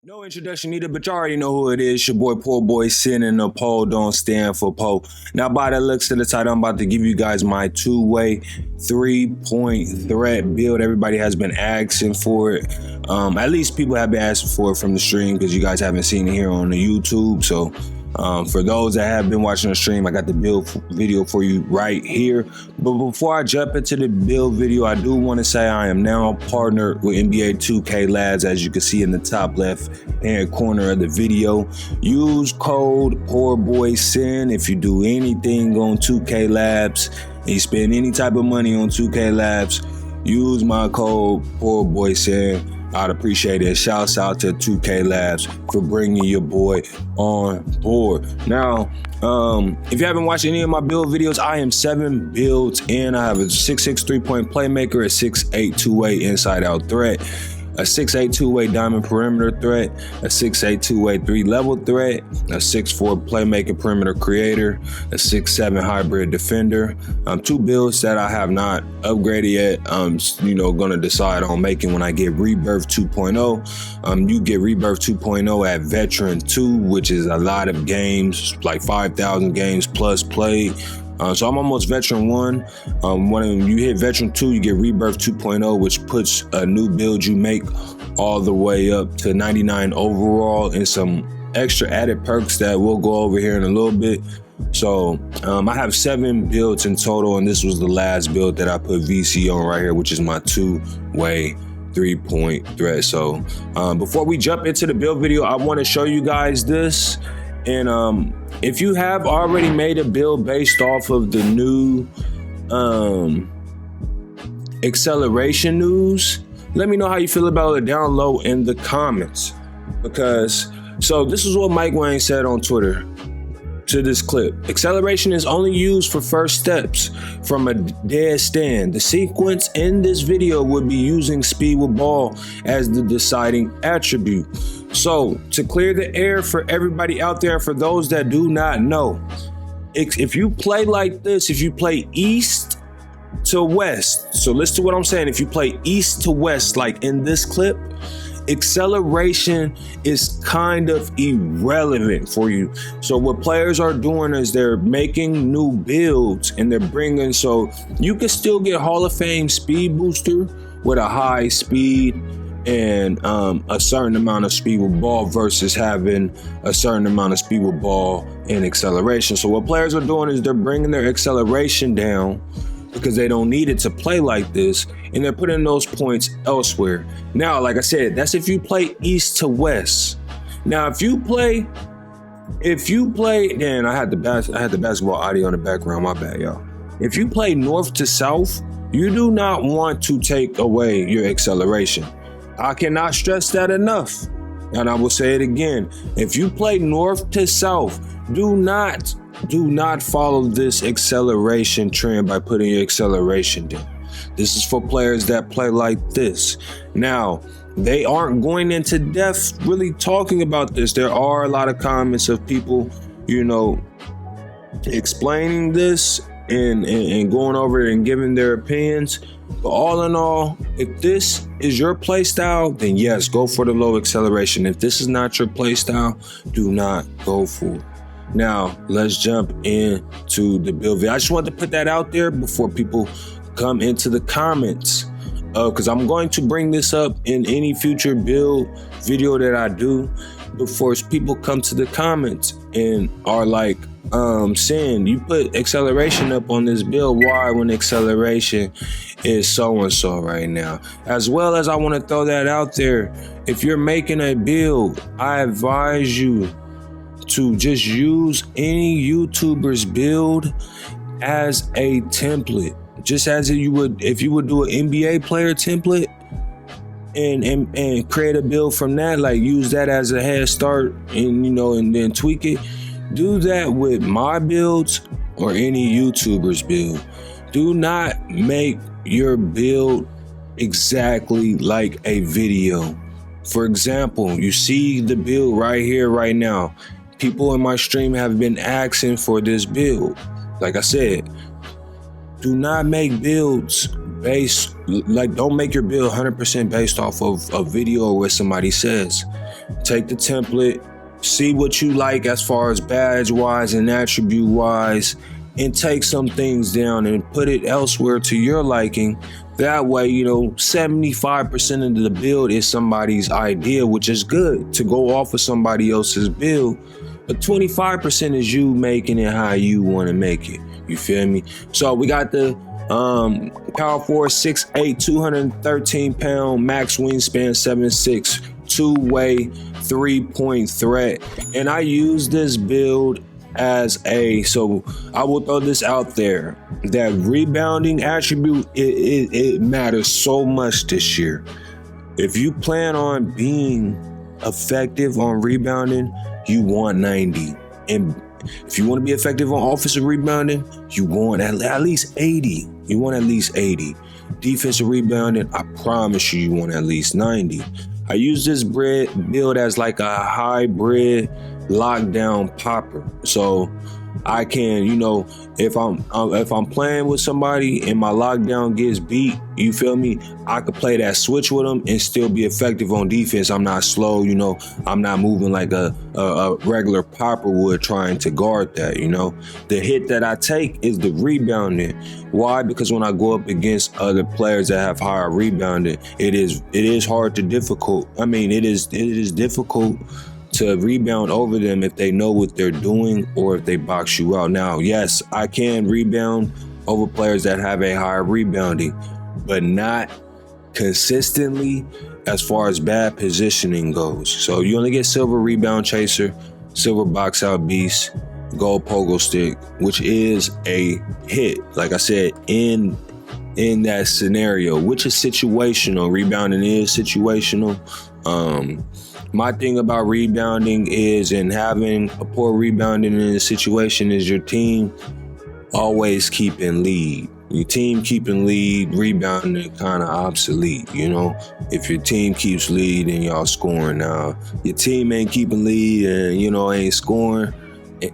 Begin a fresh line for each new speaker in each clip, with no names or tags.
No introduction needed, but you already know who it is. Your boy PoorBoySin, and the poll don't stand for Poe. Now, by the looks of the title, I'm about to give you guys my two-way 3-point threat build. Everybody has been asking for it. At least people have been asking for it from the stream because you guys haven't seen it here on the YouTube. So for those that have been watching the stream, I got the build video for you right here. But before I jump into the build video, I do want to say I am now partnered with NBA 2K Labs, as you can see in the top left hand corner of the video. Use code PoorBoySin if you do anything on 2K Labs and you spend any type of money on 2K Labs. Use my code PoorBoySin. I'd appreciate it. Shouts out to 2K Labs for bringing your boy on board. Now, if you haven't watched any of my build videos, I am 7 builds in. I have a 6'6" 3-point playmaker, a 6'8" 2-way inside out threat, a 6'8" 2-way diamond perimeter threat, a 6'8" 2-way 3-level threat, a 6'4" playmaking perimeter creator, a 6'7" hybrid defender. 2 builds that I have not upgraded yet. I'm gonna decide on making when I get Rebirth 2.0. You get Rebirth 2.0 at Veteran 2, which is a lot of games, like 5,000 games plus played. So I'm almost Veteran 1. When you hit Veteran 2, you get Rebirth 2.0, which puts a new build you make all the way up to 99 overall, and some extra added perks that we'll go over here in a little bit. So I have 7 builds in total, and this was the last build that I put VC on right here, which is my 2-way 3-point threat. So before we jump into the build video, I want to show you guys this. And if you have already made a build based off of the new acceleration news, let me know how you feel about it down low in the comments. Because, so this is what Mike Wayne said on Twitter to this clip. Acceleration is only used for first steps from a dead stand. The sequence in this video would be using speed with ball as the deciding attribute. So to clear the air for everybody out there, for those that do not know, if you play like this, if you play east to west, so listen to what I'm saying. If you play east to west, like in this clip, acceleration is kind of irrelevant for you. So what players are doing is they're making new builds, and they're bringing, so you can still get Hall of Fame speed booster with a high speed and a certain amount of speed with ball versus having a certain amount of speed with ball and acceleration. So what players are doing is they're bringing their acceleration down because they don't need it to play like this, and they're putting those points elsewhere. Now, like I said, that's if you play east to west. Now, if you play, then I had the basketball audio in the background, my bad, y'all. If you play north to south, you do not want to take away your acceleration. I cannot stress that enough. And I will say it again. If you play north to south, do not follow this acceleration trend by putting your acceleration down. This is for players that play like this. Now, they aren't going into depth really talking about this. There are a lot of comments of people, explaining this and going over it and giving their opinions. But all in all, if this is your play style, then yes, go for the low acceleration. If this is not your play style, do not go for it. Now, let's jump into the build video. I just wanted to put that out there before people come into the comments, because I'm going to bring this up in any future build video that I do before people come to the comments and are like, Sin, you put acceleration up on this build. Why, when acceleration is so-and-so right now? As well as I want to throw that out there. If you're making a build, I advise you to just use any YouTuber's build as a template. Just as you would, if you would do an NBA player template and create a build from that, like use that as a head start and then tweak it. Do that with my builds or any YouTuber's build. Do not make your build exactly like a video. For example, you see the build right here, right now. People in my stream have been asking for this build. Like I said, do not make builds don't make your build 100% based off of a video or what somebody says. take the template, see what you like as far as badge wise and attribute wise, and take some things down and put it elsewhere to your liking. That way, 75% of the build is somebody's idea, which is good to go off of somebody else's build. But 25% is you making it how you want to make it. You feel me? So we got the power forward 6'8", 213 pound, max wingspan 7'6", two-way 3-point threat. And I use this build as so I will throw this out there, that rebounding attribute, it matters so much this year. If you plan on being effective on rebounding, you want 90. And if you want to be effective on offensive rebounding, you want at least 80. You want at least 80. Defensive rebounding, I promise you want at least 90. I use this build as like a hybrid lockdown popper. So I can, if I'm playing with somebody and my lockdown gets beat, you feel me? I could play that switch with them and still be effective on defense. I'm not slow, I'm not moving like a regular popper would trying to guard that, The hit that I take is the rebounding. Why? Because when I go up against other players that have higher rebounding, it is hard to difficult. It is difficult to rebound over them if they know what they're doing or if they box you out. Now, yes, I can rebound over players that have a higher rebounding, but not consistently as far as bad positioning goes. So you only get silver rebound chaser, silver box out beast, gold pogo stick, which is a hit, like I said, in that scenario, which is situational. Rebounding is situational. My thing about rebounding is, and having a poor rebounding in a situation, is your team always keeping lead. Your team keeping lead, rebounding kind of obsolete, If your team keeps lead and y'all scoring, now your team ain't keeping lead and ain't scoring,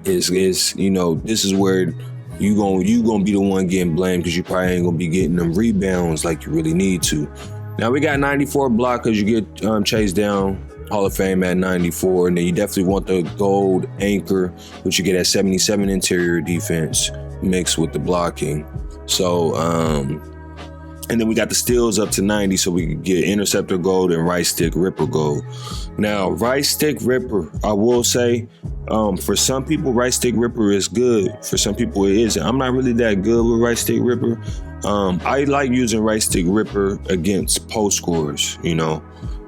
this is where you gonna be the one getting blamed, because you probably ain't gonna be getting them rebounds like you really need to. Now we got 94 block because you get chased down. Hall of Fame at 94, and then you definitely want the gold anchor, which you get at 77 interior defense mixed with the blocking. So, and then we got the steals up to 90, so we can get interceptor gold and right stick ripper gold. Now, right stick ripper, I will say, for some people, right stick ripper is good. For some people, it isn't. I'm not really that good with right stick ripper. I like using right stick ripper against post scorers,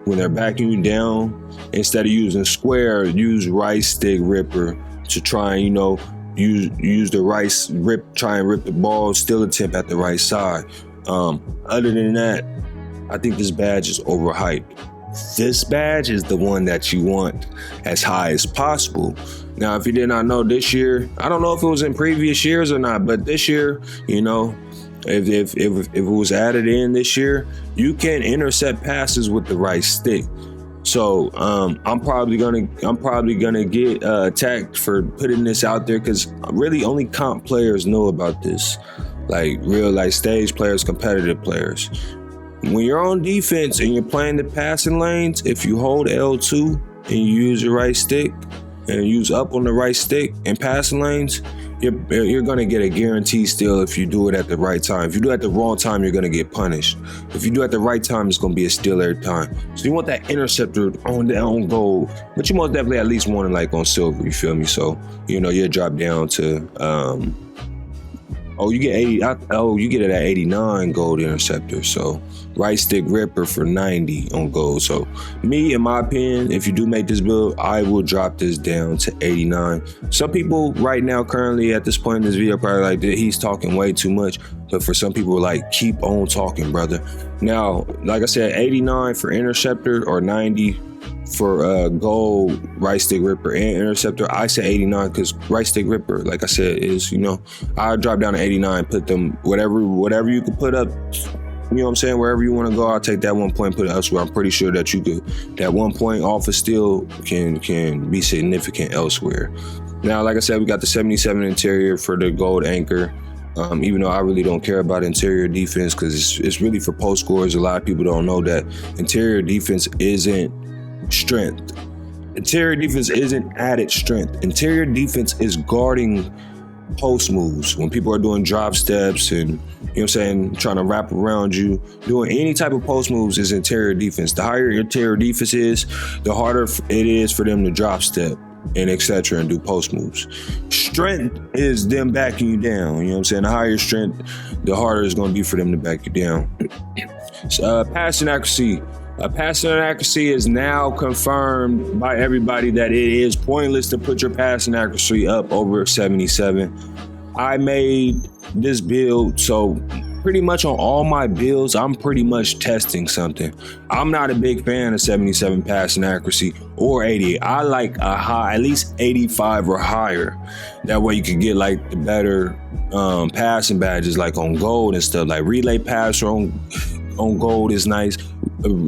when they're backing you down. Instead of using square, use right stick ripper to try and, use the right try and rip the ball, still attempt at the right side. Other than that, I think this badge is overhyped. This badge is the one that you want as high as possible. Now, if you did not know, this year, I don't know if it was in previous years or not, but this year, if it was added in this year, you can intercept passes with the right stick. So I'm probably gonna get attacked for putting this out there, because really only comp players know about this, like real life stage players, competitive players. When you're on defense and you're playing the passing lanes, if you hold L2 and you use your right stick and use up on the right stick in passing lanes, you're going to get a guarantee steal if you do it at the right time. If you do it at the wrong time, you're going to get punished. If you do it at the right time, it's going to be a steal every time. So you want that interceptor on gold, but you most definitely at least want it like on silver, you feel me? So, you'll drop down to, you get 80. You get it at 89 gold interceptor. So right stick ripper for 90 on gold. So me, in my opinion, if you do make this build, I will drop this down to 89. Some people right now, currently at this point in this video, probably like, he's talking way too much. But for some people, like, keep on talking, brother. Now, like I said, 89 for interceptor or 90 for gold right stick ripper and interceptor. I say 89 because right stick ripper, like I said, is, I'll drop down to 89, put them whatever you could put up, what I'm saying, wherever you want to go. I'll take that 1 point, put it elsewhere. I'm pretty sure that you could, that 1 point off of steal can be significant elsewhere. Now, like I said, we got the 77 interior for the gold anchor. Even though I really don't care about interior defense, because it's really for post scorers. A lot of people don't know that interior defense isn't strength. Interior defense isn't added strength. Interior defense is guarding post moves when people are doing drop steps and, you know what I'm saying, trying to wrap around you. Doing any type of post moves is interior defense. The higher your interior defense is, the harder it is for them to drop step and etc. and do post moves. Strength is them backing you down. You know what I'm saying? The higher strength, the harder it's going to be for them to back you down. Passing accuracy. Passing accuracy is now confirmed by everybody that it is pointless to put your passing accuracy up over 77. I made this build, so pretty much on all my builds, I'm pretty much testing something. I'm not a big fan of 77 passing accuracy or 88. I like a high, at least 85 or higher. That way you can get like the better passing badges, like on gold and stuff. Like relay passer on gold is nice.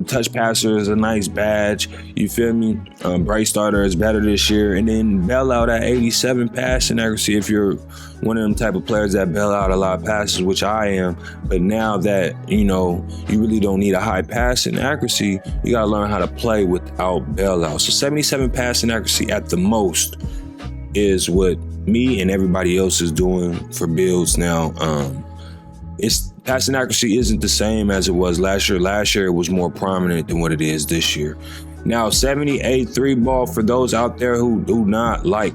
Touch passer is a nice badge. You feel me? Brace starter is better this year. And then bail out at 87 passing accuracy if you're one of them type of players that bail out a lot of passes, which I am. But now that, you know, you really don't need a high passing accuracy, you got to learn how to play without bailout. So 77 passing accuracy at the most is what me and everybody else is doing for builds now. Passing accuracy isn't the same as it was last year. Last year it was more prominent than what it is this year. Now 78 3 ball, for those out there who do not like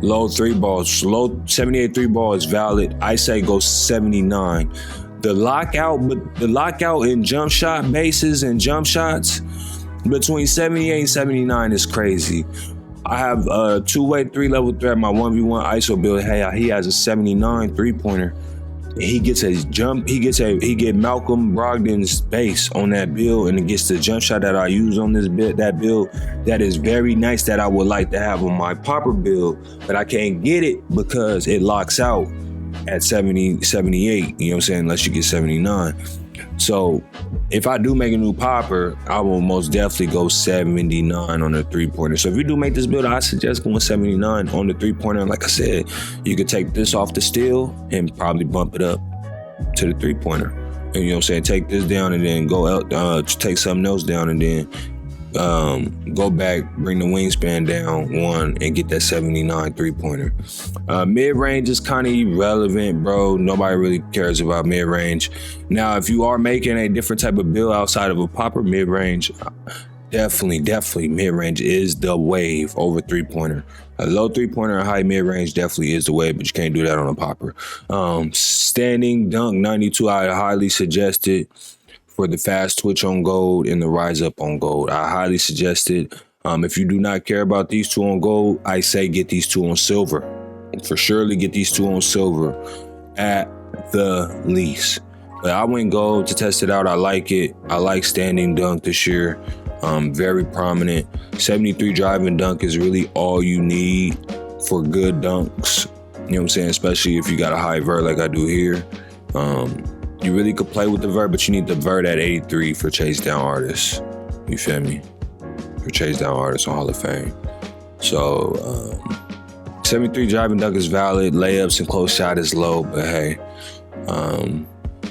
low 3 balls, low 78 3 ball is valid. I say go 79. The lockout in jump shot bases and jump shots between 78 and 79 is crazy. I have a two-way 3-level threat, my 1v1 ISO build. Hey, he has a 79 3-pointer. He gets a jump. He get Malcolm Brogdon's base on that build, and it gets the jump shot that I use on this build. That build that is very nice, that I would like to have on my popper build, but I can't get it because it locks out at 70, 78. You know what I'm saying? Unless you get 79. So if I do make a new popper, I will most definitely go 79 on the 3-pointer. So if you do make this build, I suggest going 79 on the 3-pointer. Like I said, you could take this off the steel and probably bump it up to the 3-pointer. And you know what I'm saying? Take this down and then go out, take something else down and then go back, bring the wingspan down one and get that 79 3-pointer. Mid-range is kind of irrelevant, bro. Nobody really cares about mid-range. Now, if you are making a different type of build outside of a popper, mid-range, definitely mid-range is the wave over 3-pointer. A low 3-pointer and high mid-range definitely is the wave, but you can't do that on a popper. Standing dunk 92, I highly suggest it. For the fast twitch on gold and the rise up on gold, I highly suggest it. If you do not care about these two on gold, I say get these two on silver. For surely get these two on silver at the least. But I went gold to test it out. I like it. I like standing dunk this year. Very prominent. 73 driving dunk is really all you need for good dunks. You know what I'm saying? Especially if you got a high vert like I do here. You really could play with the vert, but you need the vert at 83 for chase down artists. You feel me? For chase down artists on Hall of Fame. So 73 driving dunk is valid. Layups and close shot is low, but hey.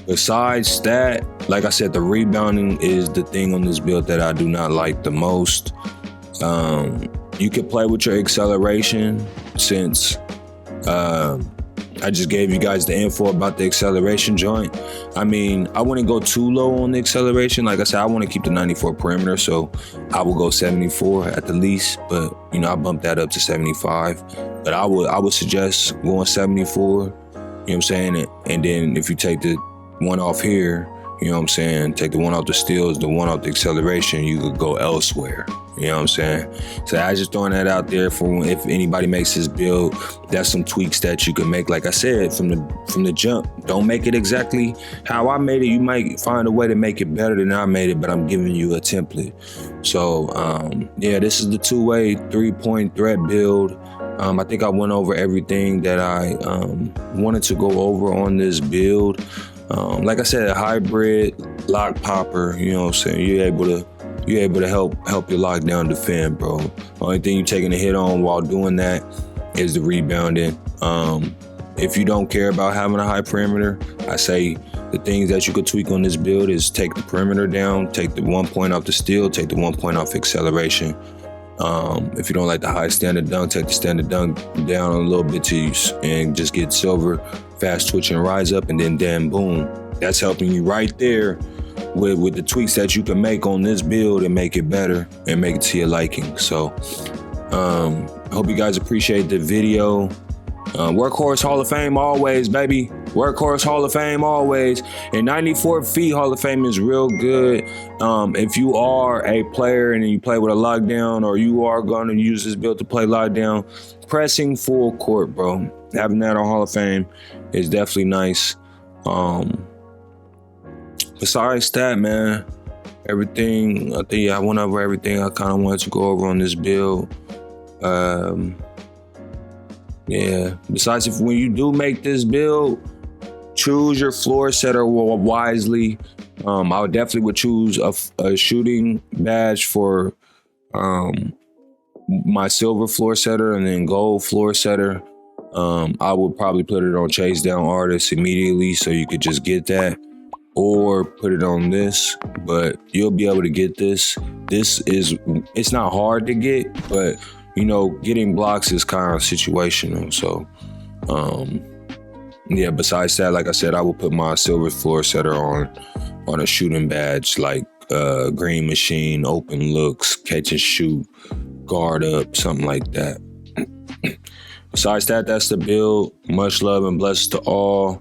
Besides that, like I said, the rebounding is the thing on this build that I do not like the most. You could play with your acceleration since I just gave you guys the info about the acceleration joint. I mean, I wouldn't go too low on the acceleration. Like I said, I want to keep the 94 perimeter, so I will go 74 at the least. But you know, I bumped that up to 75. But I would suggest going 74. You know what I'm saying? And then if you take the one off here, you know what I'm saying? Take the one off the steals, the one off the acceleration, you could go elsewhere. You know what I'm saying? So I just throwing that out there for if anybody makes this build, that's some tweaks that you can make. Like I said, from the jump, don't make it exactly how I made it. You might find a way to make it better than I made it, but I'm giving you a template. So yeah, this is the two-way 3-point threat build. I think I went over everything that I wanted to go over on this build. Like I said, a hybrid lock popper, you know what I'm saying? You're able to help your lockdown defend, bro. Only thing you're taking a hit on while doing that is the rebounding. If you don't care about having a high perimeter, I say the things that you could tweak on this build is take the perimeter down, take the 1 point off the steal, take the 1 point off acceleration. If you don't like the high standard dunk, take the standard dunk down a little bit and just get silver, fast twitch and rise up, and then boom. That's helping you right there with the tweaks that you can make on this build and make it better and make it to your liking. So I hope you guys appreciate the video. Workhorse Hall of Fame always, baby. Workhorse Hall of Fame always. And 94 feet Hall of Fame is real good. If you are a player and you play with a lockdown, or you are going to use this build to play lockdown, pressing full court, bro. Having that on Hall of Fame is definitely nice. Besides that, man, everything, I think I went over everything I kind of wanted to go over on this build. Yeah, besides, if when you do make this build, choose your floor setter wisely. I would definitely choose a shooting badge for my silver floor setter, and then gold floor setter. I would probably put it on chase down artists immediately, so you could just get that, or put it on this, but you'll be able to get this. It's not hard to get, but you know, getting blocks is kind of situational. So, yeah, besides that, like I said, I will put my silver floor setter on a shooting badge, like green machine, open looks, catch and shoot, guard up, something like that. Besides that, that's the build. Much love and blessings to all.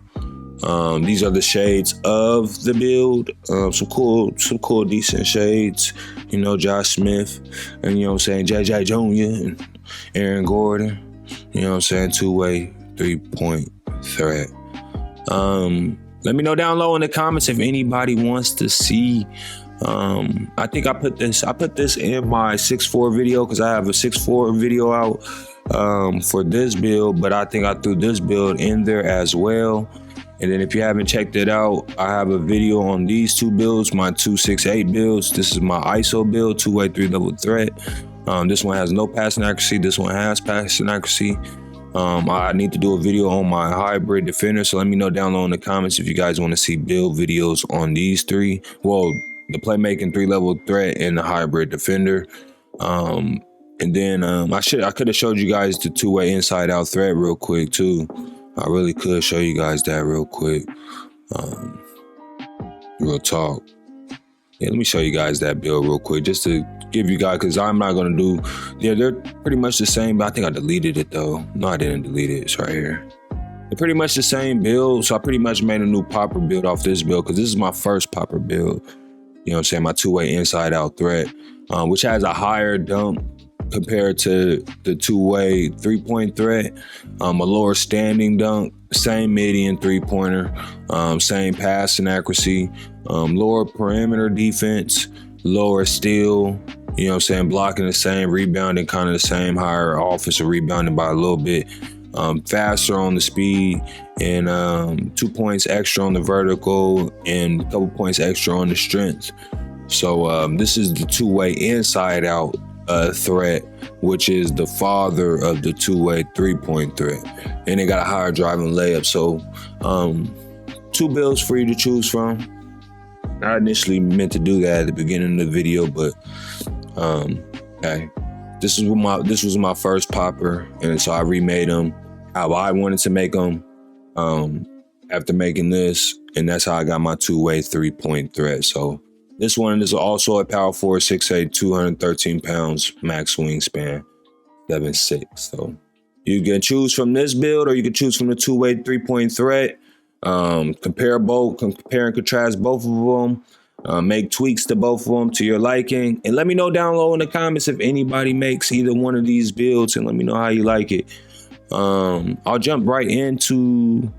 These are the shades of the build. Some cool, decent shades. You know, Josh Smith, and you know what I'm saying, JJ Jr. and Aaron Gordon. You know what I'm saying, two-way 3-point threat. Let me know down low in the comments if anybody wants to see. I think I put this in my 6.4 video, because I have a 6.4 video out for this build, but I think I threw this build in there as well. And then if you haven't checked it out, I have a video on these two builds, my 268 builds. This is my ISO build, two-way 3-level threat. This one has no passing accuracy. This one has passing accuracy. I need to do a video on my hybrid defender, so let me know down low in the comments if you guys want to see build videos on these three. Well, the playmaking 3-level threat and the hybrid defender. And then I could have showed you guys the two-way inside-out threat real quick too. I really could show you guys that real quick. Real talk. Yeah, let me show you guys that build real quick, just to give you guys, because I'm not going to do, yeah, they're pretty much the same, but I think I deleted it though. No, I didn't delete it. It's right here. They're pretty much the same build, so I pretty much made a new popper build off this build, because this is my first popper build. You know what I'm saying? My two-way inside-out threat, which has a higher dump compared to the two-way 3-point threat, a lower standing dunk, same median 3-pointer, same passing accuracy, lower perimeter defense, lower steal, you know what I'm saying, blocking the same, rebounding kind of the same, higher offensive rebounding by a little bit, faster on the speed, and 2 points extra on the vertical, and a couple points extra on the strength. So this is the two-way inside-out threat, which is the father of the two-way 3-point threat, and it got a higher driving layup. So two builds for you to choose from. I initially meant to do that at the beginning of the video, but hey, this was my first popper, and so I remade them how I wanted to make them after making this, and that's how I got my two-way 3-point threat. So this one is also a power forward, 6'8", 213 pounds, max wingspan, 7'6". So you can choose from this build, or you can choose from the two-way 3-point threat. Compare and contrast both of them. Make tweaks to both of them to your liking. And let me know down low in the comments if anybody makes either one of these builds, and let me know how you like it. I'll jump right into...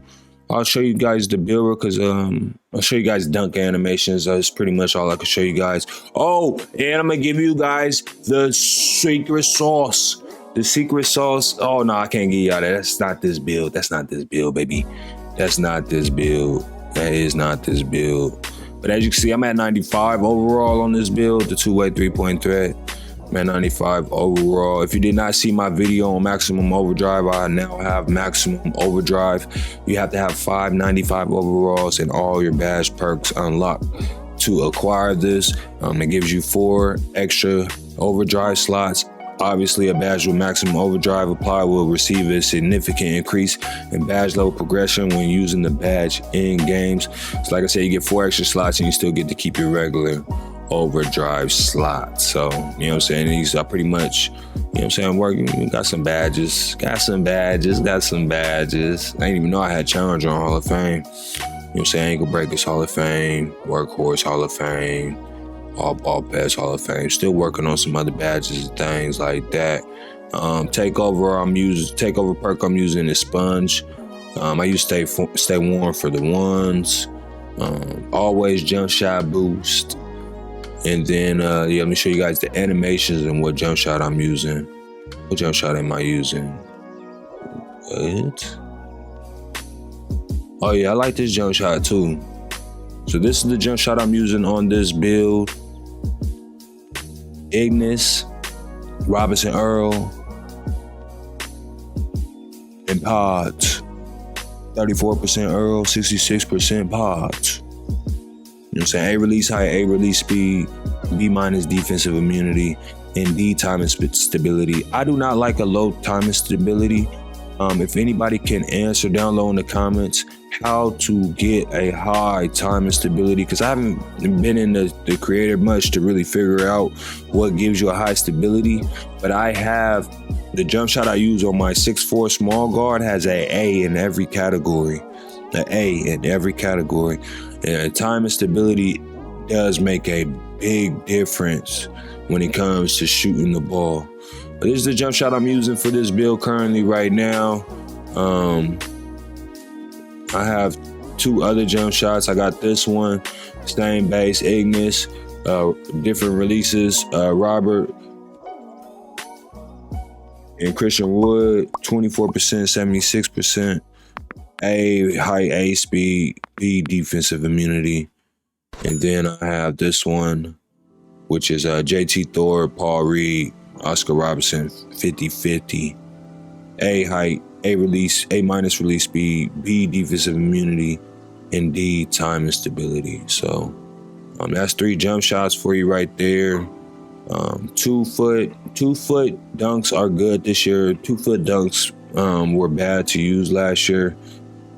I'll show you guys the build, because I'll show you guys dunk animations. That's pretty much all I can show you guys. Oh, and I'm gonna give you guys the secret sauce. The secret sauce. Oh no, I can't give y'all that. That's not this build. That's not this build, baby. That's not this build. That is not this build. But as you can see, I'm at 95 overall on this build, the two-way 3-point threat. I'm at 95 overall. If you did not see my video on maximum overdrive, I now have maximum overdrive. You have to have 595 overalls and all your badge perks unlocked to acquire this. It gives you 4 extra overdrive slots Obviously, a badge with maximum overdrive applied will receive a significant increase in badge level progression when using the badge in games. So like I said, you get 4 extra slots and you still get to keep your regular overdrive slot. So, you know what I'm saying? These are pretty much, you know what I'm saying, working. Got some badges. I didn't even know I had Challenger on Hall of Fame. You know what I'm saying? Ankle Breakers Hall of Fame, Workhorse Hall of Fame, All Ball Pass Hall of Fame. Still working on some other badges and things like that. Takeover perk I'm using is Sponge. I use Stay Warm for the ones. Always Jump Shot Boost. And then, let me show you guys the animations and what jump shot I'm using. What jump shot am I using? What? Oh yeah, I like this jump shot too. So this is the jump shot I'm using on this build. Ignis, Robinson Earl, and pods. 34% Earl, 66% pods. You know what I'm saying? A release height, A release speed, B- defensive immunity, and D time and stability. I do not like a low time and stability. If anybody can answer down low in the comments how to get a high time and stability, because I haven't been in the creator much to really figure out what gives you a high stability, but I have the jump shot I use on my 6'4" small guard has A in every category. An A in every category. And time and stability does make a big difference when it comes to shooting the ball. But this is the jump shot I'm using for this build currently right now. I have 2 other jump shots. I got this one, same base, Ignis, different releases, Robert and Christian Wood, 24%, 76%. A height, A speed, B defensive immunity. And then I have this one, which is JT Thor, Paul Reed, Oscar Robertson, 50-50. A height, A release, A- release speed, B defensive immunity, and D time and stability. So that's 3 jump shots for you right there. 2 foot dunks are good this year. 2 foot dunks were bad to use last year,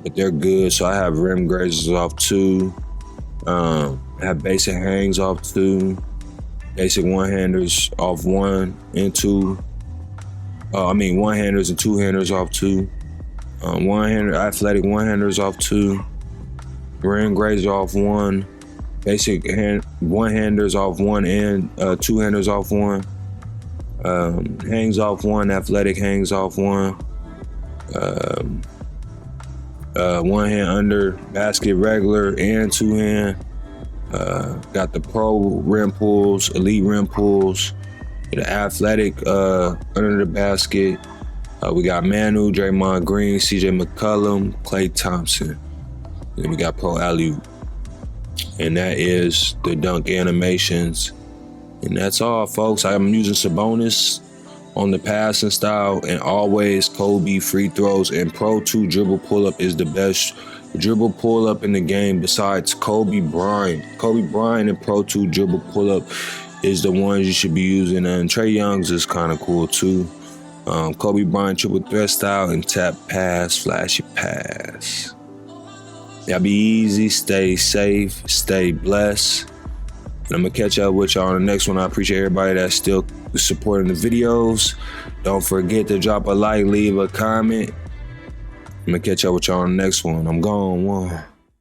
but they're good. So I have rim grazers off 2. I have basic hangs off 2. Basic one-handers off 1 and 2. One-handers and 2-handers off 2. One-hander, athletic one-handers off 2. Rim grazer off 1. Basic one-handers off 1 and 2-handers off 1. Hangs off 1. Athletic hangs off 1. One hand under basket regular and 2-hand. Got the pro rim pulls, elite rim pulls, the athletic under the basket. We got Manu, Draymond Green, CJ McCollum, Klay Thompson. Then we got pro alley. And that is the dunk animations. And that's all, folks. I'm using Sabonis on the passing style, and always Kobe free throws, and Pro 2 dribble pull-up is the best dribble pull-up in the game besides Kobe Bryant. Kobe Bryant and Pro 2 dribble pull-up is the ones you should be using, and Trae Young's is kind of cool too. Kobe Bryant triple threat style and tap pass, flashy pass. Y'all be easy, stay safe, stay blessed. And I'm gonna catch up with y'all on the next one. I appreciate everybody that's still supporting the videos. Don't forget to drop a like, leave a comment. I'm gonna catch up with y'all on the next one. I'm gone.